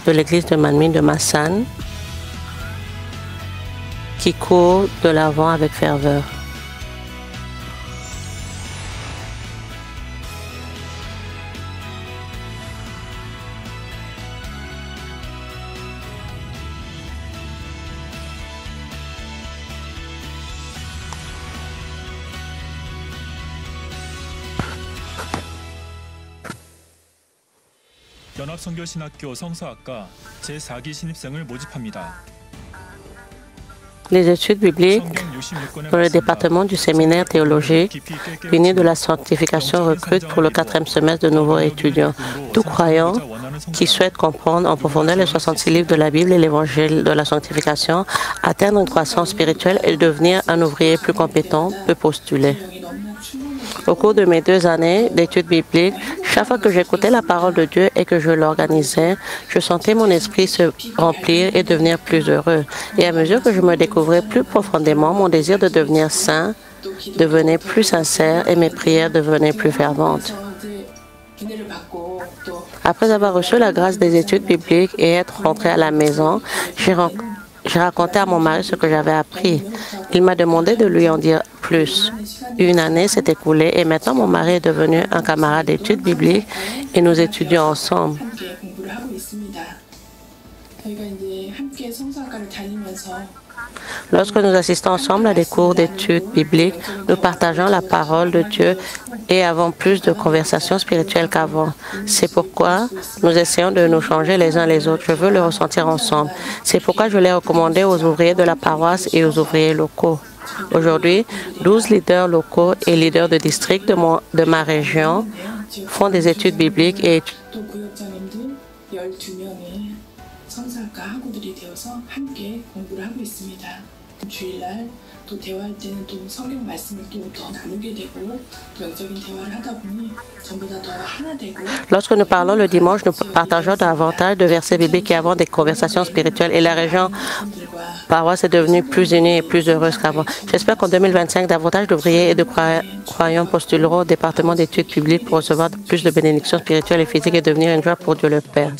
de l'église de Manmin de Masan qui court de l'avant avec ferveur. 연합선교신학교 성서학과 제4기 신입생을 모집합니다. Les études bibliques pour le département du séminaire théologique uni de la sanctification recrute pour le 4e semestre de nouveaux étudiants. Tout croyant qui souhaite comprendre en profondeur les 66 livres de la Bible et l'évangile de la sanctification, atteindre une croissance spirituelle et devenir un ouvrier plus compétent peut postuler. Au cours de mes 2 années d'études bibliques, chaque fois que j'écoutais la parole de Dieu et que je l'organisais, je sentais mon esprit se remplir et devenir plus heureux. Et à mesure que je me découvrais plus profondément, mon désir de devenir saint devenait plus sincère et mes prières devenaient plus ferventes. Après avoir reçu la grâce des études bibliques et être rentré à la maison, j'ai raconté à mon mari ce que j'avais appris. Il m'a demandé de lui en dire plus. Une année s'est écoulée et maintenant mon mari est devenu un camarade d'études bibliques et nous étudions ensemble. Lorsque nous assistons ensemble à des cours d'études bibliques, nous partageons la parole de Dieu et avons plus de conversations spirituelles qu'avant. C'est pourquoi nous essayons de nous changer les uns les autres. Je veux le ressentir ensemble. C'est pourquoi je l'ai recommandé aux ouvriers de la paroisse et aux ouvriers locaux. Aujourd'hui, 12 leaders locaux et leaders de district de ma région font des études bibliques et lorsque nous parlons le dimanche, nous partageons davantage de versets bibliques et avons des conversations spirituelles et la région paroisse est devenue plus unie et plus heureuse qu'avant. J'espère qu'en 2025, davantage d'ouvriers et de croyants postuleront au département d'études bibliques pour recevoir plus de bénédictions spirituelles et physiques et devenir une joie pour Dieu le Père.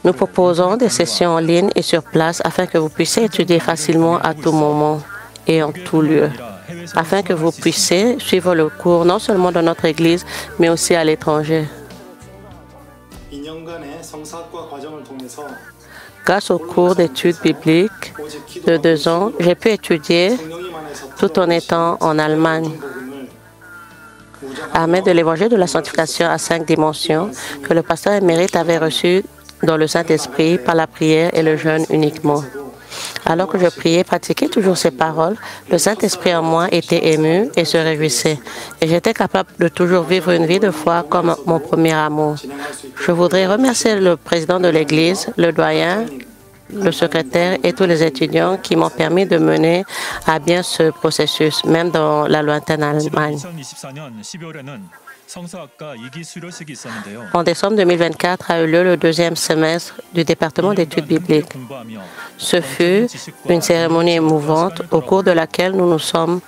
Nous proposons des sessions en ligne et sur place afin que vous puissiez étudier facilement à tout moment et en tout lieu, afin que vous puissiez suivre le cours non seulement dans notre Église, mais aussi à l'étranger. Grâce au cours d'études bibliques de 2 ans, j'ai pu étudier tout en étant en Allemagne. Armé de l'évangile de la sanctification à 5 dimensions que le pasteur émérite avait reçu dans le Saint-Esprit par la prière et le jeûne uniquement. Alors que je priais et pratiquais toujours ces paroles, le Saint-Esprit en moi était ému et se réjouissait. Et j'étais capable de toujours vivre une vie de foi comme mon premier amour. Je voudrais remercier le président de l'Église, le doyen, le secrétaire et tous les étudiants qui m'ont permis de mener à bien ce processus, même dans la lointaine Allemagne. En décembre 2024 a eu lieu le 2e semestre du département d'études bibliques. Ce fut une cérémonie émouvante au cours de laquelle nous nous sommes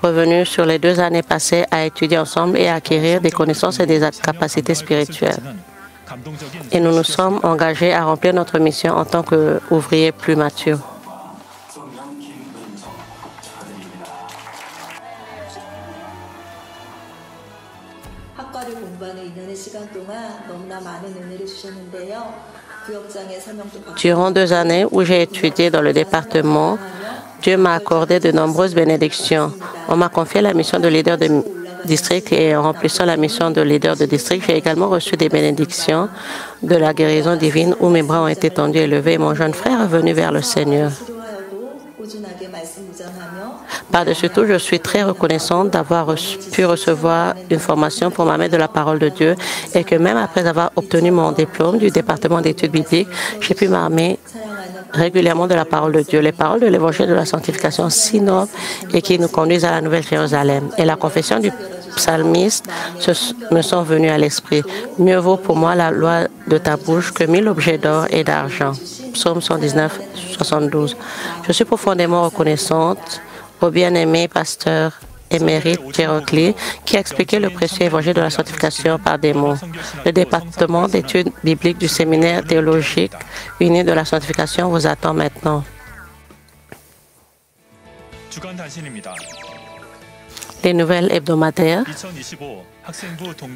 revenus sur les 2 années passées à étudier ensemble et à acquérir des connaissances et des capacités spirituelles. Et nous nous sommes engagés à remplir notre mission en tant qu'ouvriers plus matures. Durant 2 années où j'ai étudié dans le département, Dieu m'a accordé de nombreuses bénédictions. On m'a confié la mission de leader de district et en remplissant la mission de leader de district, j'ai également reçu des bénédictions de la guérison divine où mes bras ont été tendus et levés et mon jeune frère est venu vers le Seigneur. Par-dessus tout, je suis très reconnaissante d'avoir pu recevoir une formation pour m'amener de la parole de Dieu et que même après avoir obtenu mon diplôme du département d'études bibliques, j'ai pu m'armer régulièrement de la parole de Dieu, les paroles de l'évangile de la sanctification si nobles et qui nous conduisent à la Nouvelle Jérusalem. Et la confession du psalmiste me sont venues à l'esprit. Mieux vaut pour moi la loi de ta bouche que 1000 objets d'or et d'argent. Psaume 119, 72. Je suis profondément reconnaissante au bien-aimé pasteur émérite Cherokee, qui a expliqué le précieux évangile de la sanctification par des mots. Le département d'études bibliques du séminaire théologique uni de la sanctification vous attend maintenant. Les nouvelles hebdomadaires.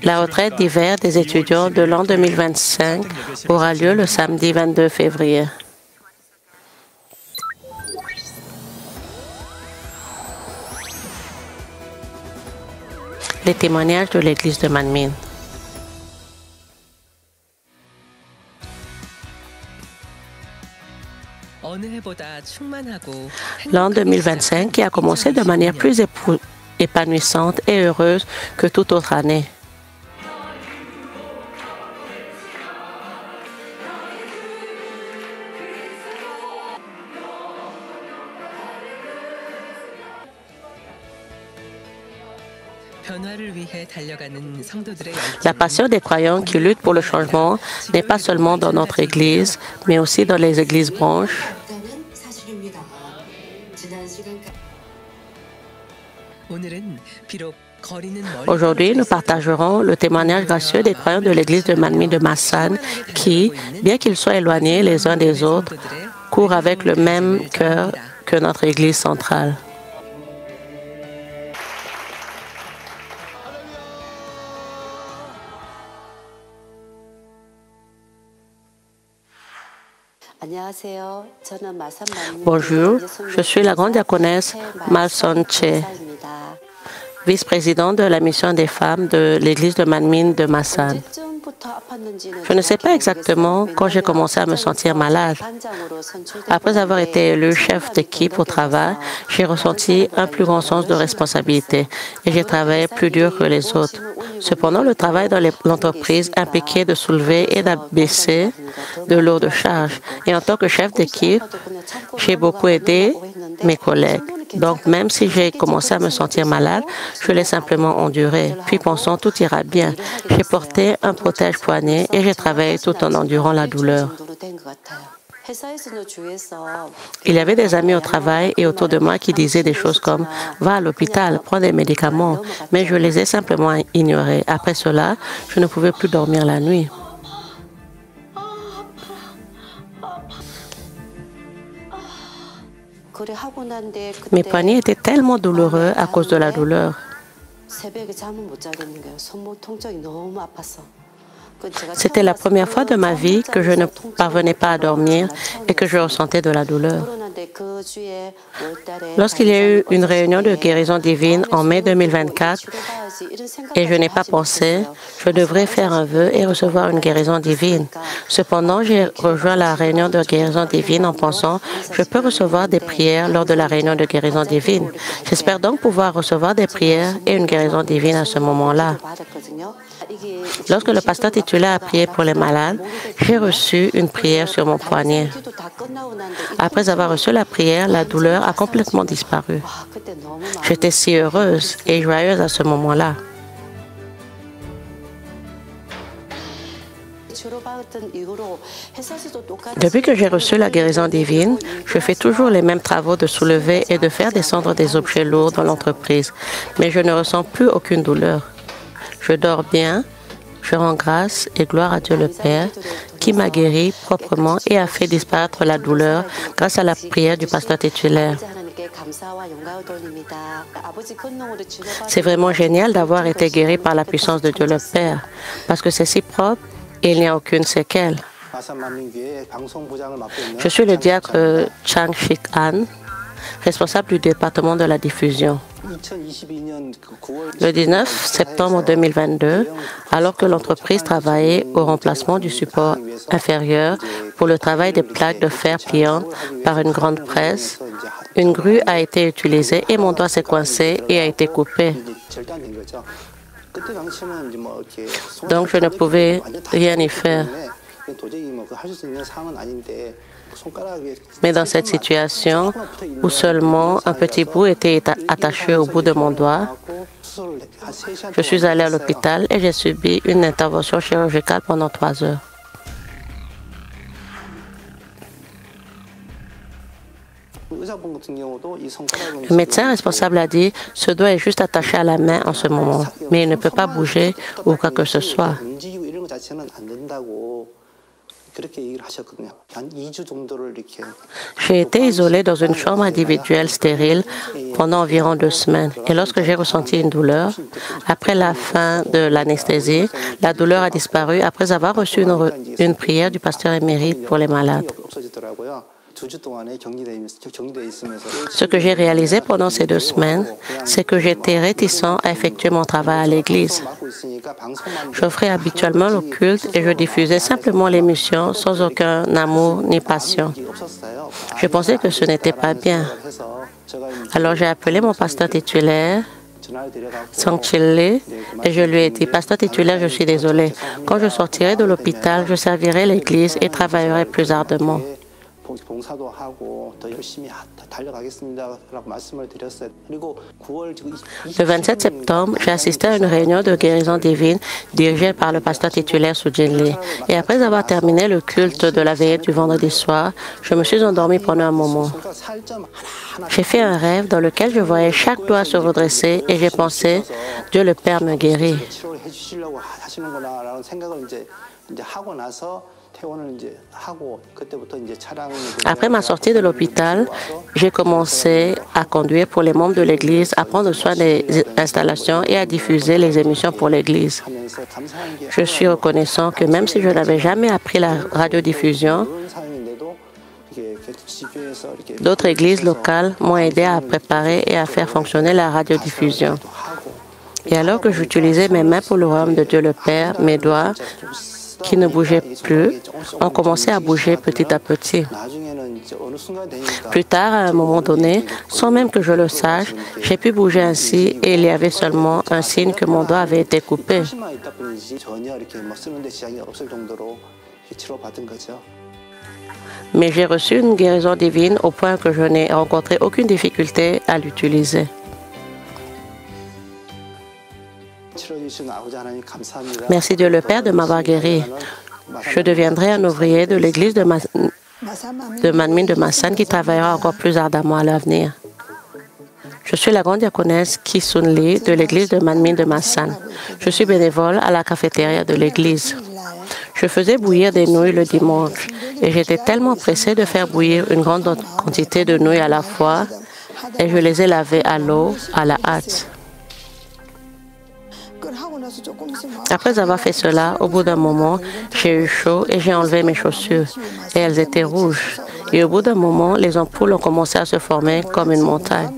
La retraite d'hiver des étudiants de l'an 2025 aura lieu le samedi 22 février. Les témoignages de l'Église de Manmin. L'an 2025 qui a commencé de manière plus épanouissante et heureuse que toute autre année. La passion des croyants qui luttent pour le changement n'est pas seulement dans notre Église, mais aussi dans les églises branches. Aujourd'hui, nous partagerons le témoignage gracieux des croyants de l'Église de Manmin de Masan qui, bien qu'ils soient éloignés les uns des autres, courent avec le même cœur que notre Église centrale. Bonjour, je suis la grande diaconesse Malson Che, vice-présidente de la mission des femmes de l'Église de Manmin de Masan. Je ne sais pas exactement quand j'ai commencé à me sentir malade. Après avoir été élu chef d'équipe au travail, j'ai ressenti un plus grand sens de responsabilité et j'ai travaillé plus dur que les autres. Cependant, le travail dans l'entreprise impliquait de soulever et d'abaisser de lourdes charges. Et en tant que chef d'équipe, j'ai beaucoup aidé mes collègues. Donc, même si j'ai commencé à me sentir malade, je l'ai simplement enduré. Puis, pensant tout ira bien, j'ai porté un protège-poignet et j'ai travaillé tout en endurant la douleur. Il y avait des amis au travail et autour de moi qui disaient des choses comme « Va à l'hôpital, prends des médicaments », mais je les ai simplement ignorés. Après cela, je ne pouvais plus dormir la nuit. Mes poignets étaient tellement douloureux à cause de la douleur. C'était la première fois de ma vie que je ne parvenais pas à dormir et que je ressentais de la douleur. Lorsqu'il y a eu une réunion de guérison divine en mai 2024, et je n'ai pas pensé, je devrais faire un vœu et recevoir une guérison divine. Cependant, j'ai rejoint la réunion de guérison divine en pensant, je peux recevoir des prières lors de la réunion de guérison divine. J'espère donc pouvoir recevoir des prières et une guérison divine à ce moment-là. Lorsque le pasteur titulaire a prié pour les malades, j'ai reçu une prière sur mon poignet. Après avoir reçu la prière, la douleur a complètement disparu. J'étais si heureuse et joyeuse à ce moment-là. Depuis que j'ai reçu la guérison divine, je fais toujours les mêmes travaux de soulever et de faire descendre des objets lourds dans l'entreprise, mais je ne ressens plus aucune douleur. Je dors bien, je rends grâce et gloire à Dieu le Père qui m'a guéri proprement et a fait disparaître la douleur grâce à la prière du pasteur titulaire. C'est vraiment génial d'avoir été guéri par la puissance de Dieu le Père parce que c'est si propre et il n'y a aucune séquelle. Je suis le diacre Chang Shik An, responsable du département de la diffusion. Le 19 septembre 2022, alors que l'entreprise travaillait au remplacement du support inférieur pour le travail des plaques de fer pliantes par une grande presse, une grue a été utilisée et mon doigt s'est coincé et a été coupé. Donc je ne pouvais rien y faire. Mais dans cette situation où seulement un petit bout était attaché au bout de mon doigt, je suis allée à l'hôpital et j'ai subi une intervention chirurgicale pendant 3 heures. Le médecin responsable a dit, ce doigt est juste attaché à la main en ce moment, mais il ne peut pas bouger ou quoi que ce soit. J'ai été isolée dans une chambre individuelle stérile pendant environ 2 semaines. Et lorsque j'ai ressenti une douleur, après la fin de l'anesthésie, la douleur a disparu après avoir reçu une prière du pasteur émérite pour les malades. Ce que j'ai réalisé pendant ces 2 semaines, c'est que j'étais réticent à effectuer mon travail à l'Église. J'offrais habituellement le culte et je diffusais simplement l'émission sans aucun amour ni passion. Je pensais que ce n'était pas bien. Alors j'ai appelé mon pasteur titulaire, Songchil-lee, et je lui ai dit, pasteur titulaire, je suis désolé. Quand je sortirai de l'hôpital, je servirai l'Église et travaillerai plus ardemment. Le 27 septembre, j'ai assisté à une réunion de guérison divine dirigée par le pasteur titulaire Soo-Jin Lee. Et après avoir terminé le culte de la veillée du vendredi soir, je me suis endormie pendant un moment. J'ai fait un rêve dans lequel je voyais chaque doigt se redresser et j'ai pensé, Dieu le Père me guérit. Après ma sortie de l'hôpital, j'ai commencé à conduire pour les membres de l'Église, à prendre soin des installations et à diffuser les émissions pour l'Église. Je suis reconnaissant que même si je n'avais jamais appris la radiodiffusion, d'autres églises locales m'ont aidé à préparer et à faire fonctionner la radiodiffusion. Et alors que j'utilisais mes mains pour le royaume de Dieu le Père, mes doigts, qui ne bougeaient plus, ont commencé à bouger petit à petit. Plus tard, à un moment donné, sans même que je le sache, j'ai pu bouger ainsi et il y avait seulement un signe que mon doigt avait été coupé. Mais j'ai reçu une guérison divine au point que je n'ai rencontré aucune difficulté à l'utiliser. Merci Dieu le Père de m'avoir guéri. Je deviendrai un ouvrier de l'église de Manmin de Masan qui travaillera encore plus ardemment à l'avenir. Je suis la grande diaconesse Ki Sun Lee de l'église de Manmin de Masan. Je suis bénévole à la cafétéria de l'église. Je faisais bouillir des nouilles le dimanche et j'étais tellement pressée de faire bouillir une grande quantité de nouilles à la fois et je les ai lavées à l'eau à la hâte. Après avoir fait cela, au bout d'un moment, j'ai eu chaud et j'ai enlevé mes chaussures. Et elles étaient rouges. Et au bout d'un moment, les ampoules ont commencé à se former comme une montagne.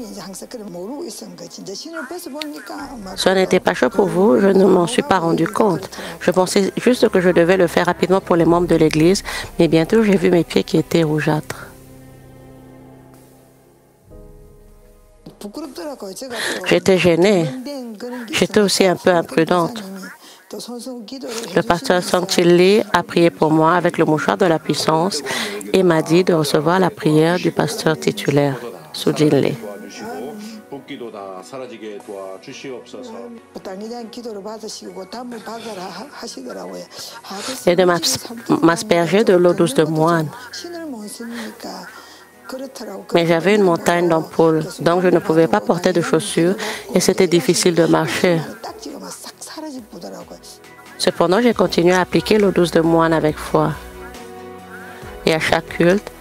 Ce n'était pas chaud pour vous, je ne m'en suis pas rendu compte. Je pensais juste que je devais le faire rapidement pour les membres de l'Église, mais bientôt j'ai vu mes pieds qui étaient rougeâtres. J'étais gênée. J'étais aussi un peu imprudente. Le pasteur Songchil Lee a prié pour moi avec le mouchoir de la puissance et m'a dit de recevoir la prière du pasteur titulaire, Soo-Jin Lee. Et de m'asperger de l'eau douce de moine. Mais j'avais une montagne d'ampoules, donc je ne pouvais pas porter de chaussures et c'était difficile de marcher. Cependant, j'ai continué à appliquer l'eau douce de moine avec foi. Et à chaque culte,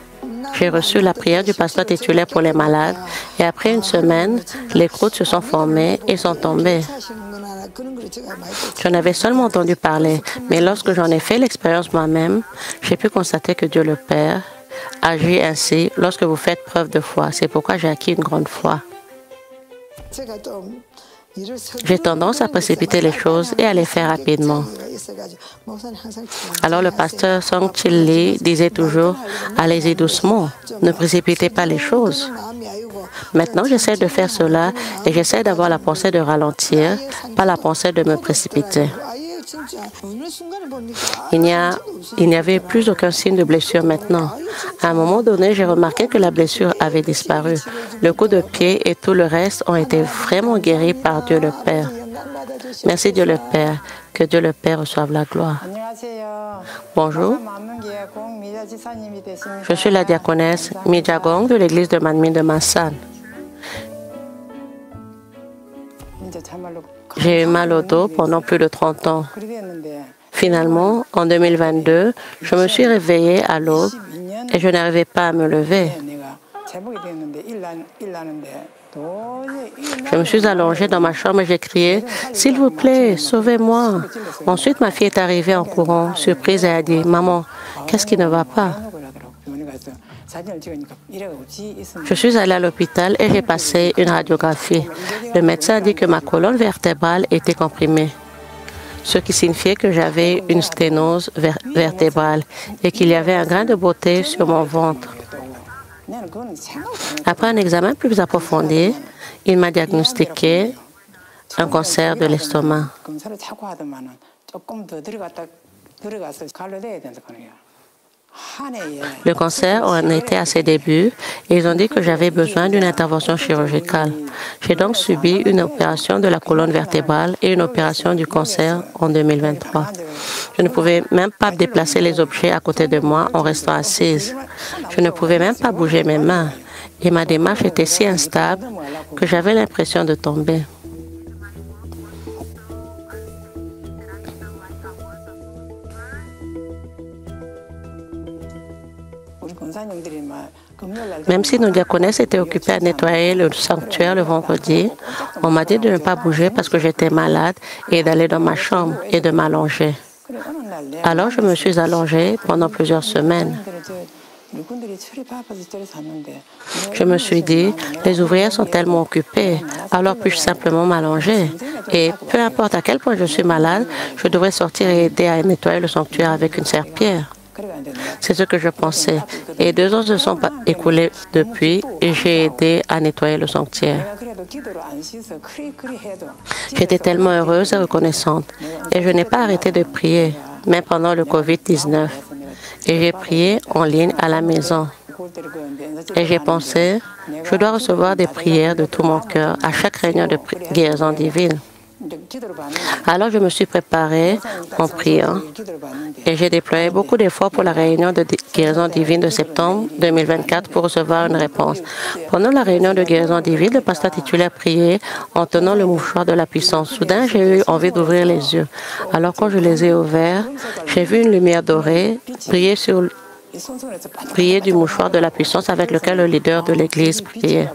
j'ai reçu la prière du pasteur titulaire pour les malades et après une semaine, les croûtes se sont formées et sont tombées. J'en avais seulement entendu parler, mais lorsque j'en ai fait l'expérience moi-même, j'ai pu constater que Dieu le Père agit ainsi lorsque vous faites preuve de foi. C'est pourquoi j'ai acquis une grande foi. J'ai tendance à précipiter les choses et à les faire rapidement. Alors le pasteur Songchil Lee disait toujours, allez-y doucement, ne précipitez pas les choses. Maintenant, j'essaie de faire cela et j'essaie d'avoir la pensée de ralentir, pas la pensée de me précipiter. Il n'y avait plus aucun signe de blessure maintenant. À un moment donné, j'ai remarqué que la blessure avait disparu. Le coup de pied et tout le reste ont été vraiment guéris par Dieu le Père. Merci Dieu le Père. Que Dieu le Père reçoive la gloire. Bonjour. Je suis la diaconesse Mijagong de l'église de Manmin de Masan. J'ai eu mal au dos pendant plus de 30 ans. Finalement, en 2022, je me suis réveillée à l'aube et je n'arrivais pas à me lever. Je me suis allongée dans ma chambre et j'ai crié « S'il vous plaît, sauvez-moi ». Ensuite, ma fille est arrivée en courant, surprise, et a dit « Maman, qu'est-ce qui ne va pas ?» Je suis allée à l'hôpital et j'ai passé une radiographie. Le médecin a dit que ma colonne vertébrale était comprimée, ce qui signifiait que j'avais une sténose vertébrale et qu'il y avait un grain de beauté sur mon ventre. Après un examen plus approfondi, il m'a diagnostiqué un cancer de l'estomac. Le cancer en était à ses débuts et ils ont dit que j'avais besoin d'une intervention chirurgicale. J'ai donc subi une opération de la colonne vertébrale et une opération du cancer en 2023. Je ne pouvais même pas déplacer les objets à côté de moi en restant assise. Je ne pouvais même pas bouger mes mains et ma démarche était si instable que j'avais l'impression de tomber. Même si nos diaconesses étaient occupées à nettoyer le sanctuaire le vendredi, on m'a dit de ne pas bouger parce que j'étais malade et d'aller dans ma chambre et de m'allonger. Alors je me suis allongée pendant plusieurs semaines. Je me suis dit, les ouvrières sont tellement occupées, alors puis-je simplement m'allonger? Et peu importe à quel point je suis malade, je devrais sortir et aider à nettoyer le sanctuaire avec une serpillière. C'est ce que je pensais. Et 2 ans se sont écoulés depuis et j'ai aidé à nettoyer le sanctuaire. J'étais tellement heureuse et reconnaissante. Et je n'ai pas arrêté de prier, même pendant le COVID-19. Et j'ai prié en ligne à la maison. Et j'ai pensé, je dois recevoir des prières de tout mon cœur à chaque réunion de guérison divine. Alors je me suis préparée en priant et j'ai déployé beaucoup d'efforts pour la réunion de guérison divine de septembre 2024 pour recevoir une réponse. Pendant la réunion de guérison divine, le pasteur titulaire priait en tenant le mouchoir de la puissance. Soudain, j'ai eu envie d'ouvrir les yeux. Alors quand je les ai ouverts, j'ai vu une lumière dorée briller du mouchoir de la puissance avec lequel le leader de l'Église priait.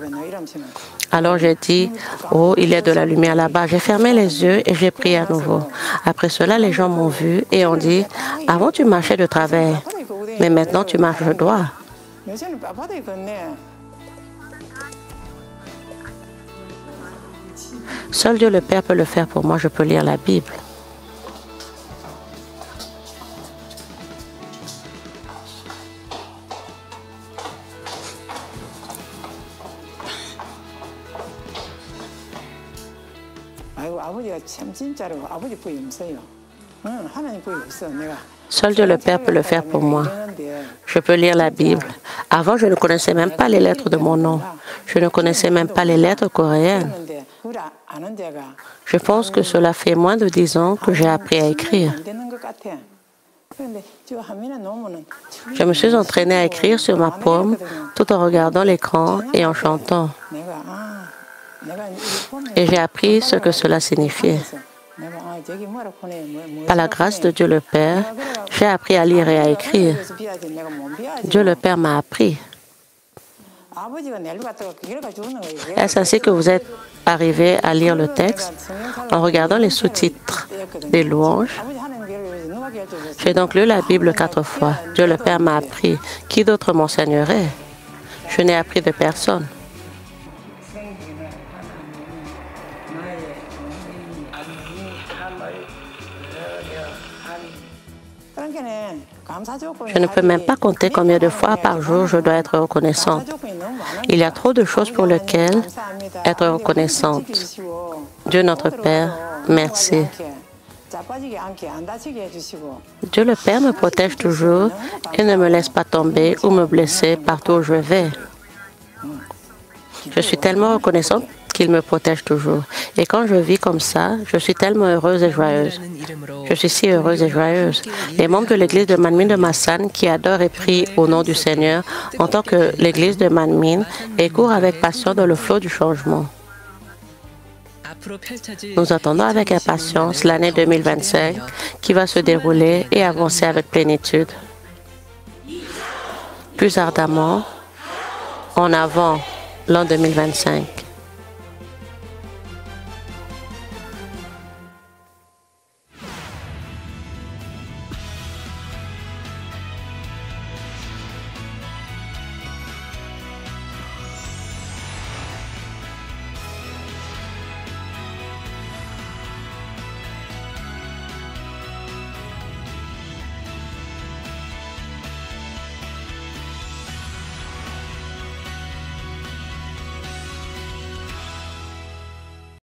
Alors j'ai dit, oh, il y a de la lumière là-bas. J'ai fermé les yeux et j'ai prié à nouveau. Après cela, les gens m'ont vu et ont dit, avant tu marchais de travers, mais maintenant tu marches droit. Seul Dieu le Père peut le faire pour moi. Je peux lire la Bible. Seul Dieu le Père peut le faire pour moi. Je peux lire la Bible. Avant, je ne connaissais même pas les lettres de mon nom. Je ne connaissais même pas les lettres coréennes. Je pense que cela fait moins de 10 ans que j'ai appris à écrire. Je me suis entraînée à écrire sur ma paume tout en regardant l'écran et en chantant. Et j'ai appris ce que cela signifiait. Par la grâce de Dieu le Père, j'ai appris à lire et à écrire. Dieu le Père m'a appris. Est-ce ainsi que vous êtes arrivé à lire le texte en regardant les sous-titres des louanges? J'ai donc lu la Bible 4 fois. Dieu le Père m'a appris. Qui d'autre m'enseignerait? Je n'ai appris de personne. Je ne peux même pas compter combien de fois par jour je dois être reconnaissante. Il y a trop de choses pour lesquelles être reconnaissante. Dieu notre Père, merci. Dieu le Père me protège toujours et ne me laisse pas tomber ou me blesser partout où je vais. Je suis tellement reconnaissante qu'il me protège toujours. Et quand je vis comme ça, je suis tellement heureuse et joyeuse. Je suis si heureuse et joyeuse. Les membres de l'église de Manmin de Masan, qui adorent et prient au nom du Seigneur, en tant que l'église de Manmin, et courent avec passion dans le flot du changement. Nous attendons avec impatience l'année 2025 qui va se dérouler et avancer avec plénitude. Plus ardemment, en avant l'an 2025.